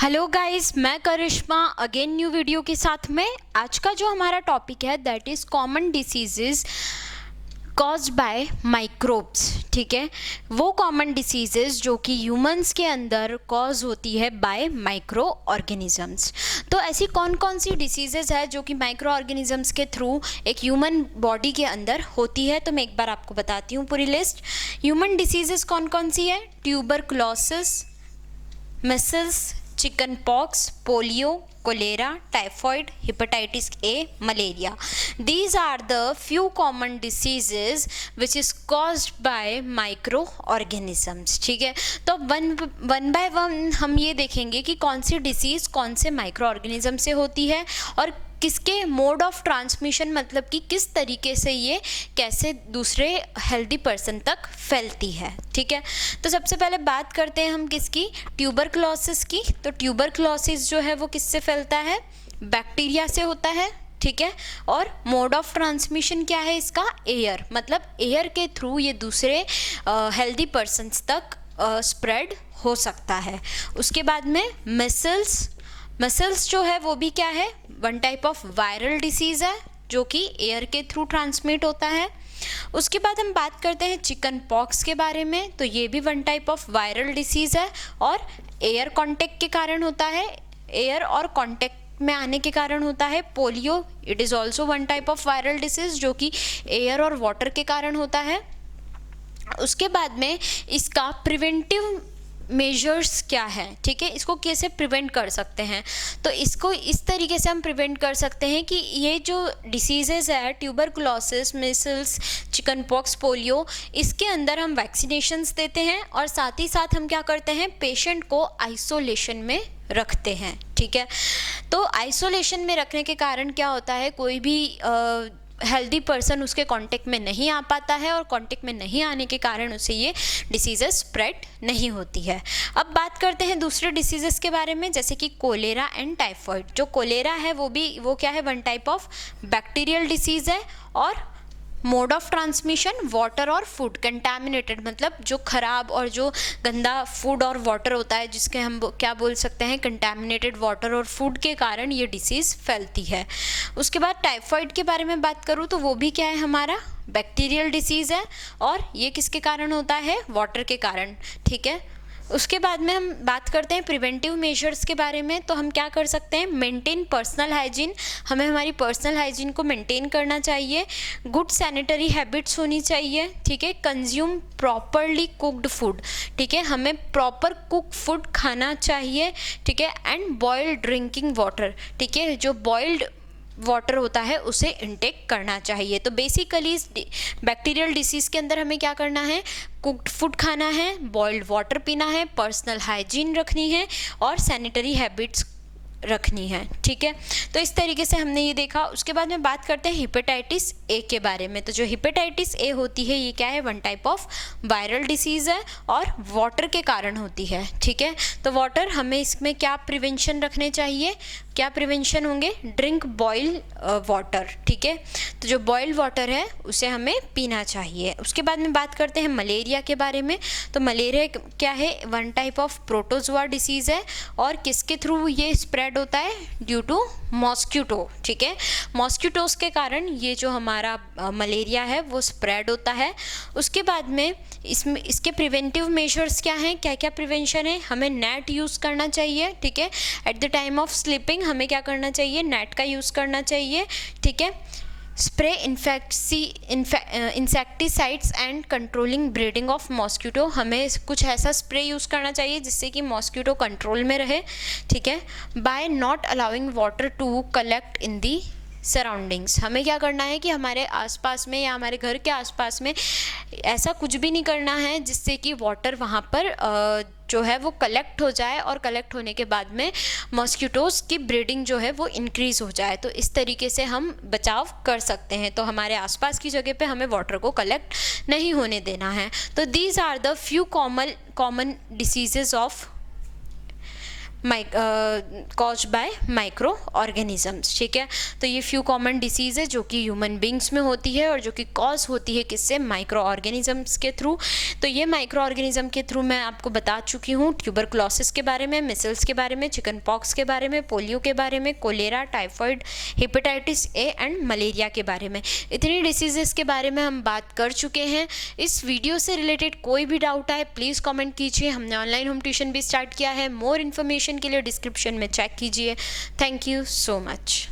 Hello guys, मैं करिश्मा again new video के साथ में। आज का जो हमारा टॉपिक है that is common diseases caused by microbes. ठीक है, वो कॉमन डिसीजेस जो कि ह्यूमंस के अंदर कॉज होती है बाय माइक्रो ऑर्गेनिजम्स। तो ऐसी कौन कौन सी डिसीजेज है जो कि माइक्रो ऑर्गेनिजम्स के थ्रू एक ह्यूमन बॉडी के अंदर होती है। तो मैं एक बार आपको बताती हूँ पूरी लिस्ट। ह्यूमन डिसीजेस कौन कौन सी है? Tuberculosis, measles, chicken pox, polio, cholera, typhoid, hepatitis A, malaria. These are the few common diseases which is caused by microorganisms. ठीक है, तो वन बाय वन हम ये देखेंगे कि कौन सी डिसीज़ कौन से माइक्रो ऑर्गेनिज्म से होती है और किसके मोड ऑफ ट्रांसमिशन, मतलब कि किस तरीके से ये कैसे दूसरे हेल्दी पर्सन तक फैलती है। ठीक है, तो सबसे पहले बात करते हैं हम किसकी? ट्यूबरकुलोसिस की। तो ट्यूबरकुलोसिस जो है वो किससे फैलता है? बैक्टीरिया से होता है। ठीक है, और मोड ऑफ ट्रांसमिशन क्या है इसका? एयर, मतलब एयर के थ्रू ये दूसरे हेल्दी पर्सन्स तक स्प्रेड हो सकता है। उसके बाद में मसल्स जो है वो भी क्या है? One type of viral disease है जो कि एयर के थ्रू ट्रांसमिट होता है। उसके बाद हम बात करते हैं चिकन पॉक्स के बारे में। तो ये भी one type of viral disease है और एयर कांटेक्ट के कारण होता है, एयर और कांटेक्ट में आने के कारण होता है। Polio, it is also one type of viral disease जो कि एयर और वाटर के कारण होता है। उसके बाद में इसका प्रिवेंटिव मेजर्स क्या है? ठीक है, इसको कैसे प्रिवेंट कर सकते हैं? तो इसको इस तरीके से हम प्रिवेंट कर सकते हैं कि ये जो डिसीजेज़ है tuberculosis, micelles, chicken pox, polio, इसके अंदर हम वैक्सीनेशंस देते हैं और साथ ही साथ हम क्या करते हैं? पेशेंट को आइसोलेशन में रखते हैं। ठीक है, तो आइसोलेशन में रखने के कारण क्या होता है? कोई भी हेल्दी पर्सन उसके कांटेक्ट में नहीं आ पाता है और कांटेक्ट में नहीं आने के कारण उसे ये डिसीजेस स्प्रेड नहीं होती है। अब बात करते हैं दूसरे डिसीजेस के बारे में, जैसे कि कोलेरा एंड टाइफॉइड। जो कोलेरा है वो क्या है? One type of bacterial disease है और मोड ऑफ ट्रांसमिशन वाटर और फूड कंटामिनेटेड, मतलब जो खराब और जो गंदा फूड और वाटर होता है, जिसके हम क्या बोल सकते हैं? कंटामिनेटेड वाटर और फूड के कारण ये डिसीज़ फैलती है। उसके बाद टाइफॉइड के बारे में बात करूँ तो वो भी क्या है? हमारा बैक्टीरियल डिसीज़ है और ये किसके कारण होता है? वाटर के कारण। ठीक है, उसके बाद में हम बात करते हैं प्रिवेंटिव मेजर्स के बारे में। तो हम क्या कर सकते हैं? मेंटेन पर्सनल हाइजीन, हमें हमारी पर्सनल हाइजीन को मेंटेन करना चाहिए। गुड सैनिटरी हैबिट्स होनी चाहिए। ठीक है, कंज्यूम प्रॉपरली कुक्ड फूड। ठीक है, हमें प्रॉपर कुक फूड खाना चाहिए। ठीक है, एंड बॉइल्ड ड्रिंकिंग वाटर। ठीक है, जो बॉइल्ड वाटर होता है उसे इनटेक करना चाहिए। तो बेसिकली इस बैक्टीरियल डिसीज़ के अंदर हमें क्या करना है? कुक्ड फूड खाना है, बॉइल्ड वाटर पीना है, पर्सनल हाइजीन रखनी है और सैनिटरी हैबिट्स रखनी है। ठीक है, तो इस तरीके से हमने ये देखा। उसके बाद में बात करते हैं हेपेटाइटिस ए के बारे में। तो जो हेपेटाइटिस ए होती है ये क्या है? One type of viral disease है और वाटर के कारण होती है। ठीक है, तो वाटर, हमें इसमें क्या प्रिवेंशन रखने चाहिए? क्या प्रिवेंशन होंगे? Drink boil water. ठीक है, तो जो बॉइल्ड वाटर है उसे हमें पीना चाहिए। उसके बाद में बात करते हैं मलेरिया के बारे में। तो मलेरिया क्या है? One type of protozoa disease है और किसके थ्रू ये स्प्रेड होता है? Due to mosquito. ठीक है, मॉस्किटोज के कारण ये जो हमारा मलेरिया है वो स्प्रेड होता है। उसके बाद में इसके प्रिवेंटिव मेजर्स क्या हैं? क्या क्या प्रिवेंशन है? हमें नेट यूज़ करना चाहिए। ठीक है, at the time of sleeping हमें क्या करना चाहिए? नेट का यूज़ करना चाहिए। ठीक है, spray insecticides and controlling breeding of mosquito, हमें कुछ ऐसा स्प्रे यूज़ करना चाहिए जिससे कि मॉस्किटो कंट्रोल में रहे। ठीक है, by not allowing water to collect in the surroundings, हमें क्या करना है कि हमारे आसपास में या हमारे घर के आसपास में ऐसा कुछ भी नहीं करना है जिससे कि वाटर वहाँ पर जो है वो कलेक्ट हो जाए और कलेक्ट होने के बाद में मॉस्किटोज़ की ब्रीडिंग जो है वो इंक्रीज़ हो जाए। तो इस तरीके से हम बचाव कर सकते हैं। तो हमारे आसपास की जगह पे हमें वाटर को कलेक्ट नहीं होने देना है। तो these are the few common diseases of caused by microorganisms, ठीक है। तो ये फ्यू कॉमन डिसीज़ है जो कि ह्यूमन बींग्स में होती है और जो कि कॉज होती है किससे, माइक्रो ऑर्गेनिजम्स के थ्रू। तो ये माइक्रो ऑर्गेनिज्म के थ्रू मैं आपको बता चुकी हूँ ट्यूबरकुलोसिस के बारे में, मिसल्स के बारे में, चिकन पॉक्स के बारे में, पोलियो के बारे में, cholera, typhoid, hepatitis A and malaria के बारे में। इतनी डिसीजेस के बारे में हम बात कर चुके हैं। इस वीडियो से रिलेटेड कोई भी डाउट आए प्लीज़ कमेंट कीजिए। हमने ऑनलाइन होम ट्यूशन भी स्टार्ट किया है, मोर इन्फॉर्मेशन के लिए डिस्क्रिप्शन में चेक कीजिए। Thank you so much.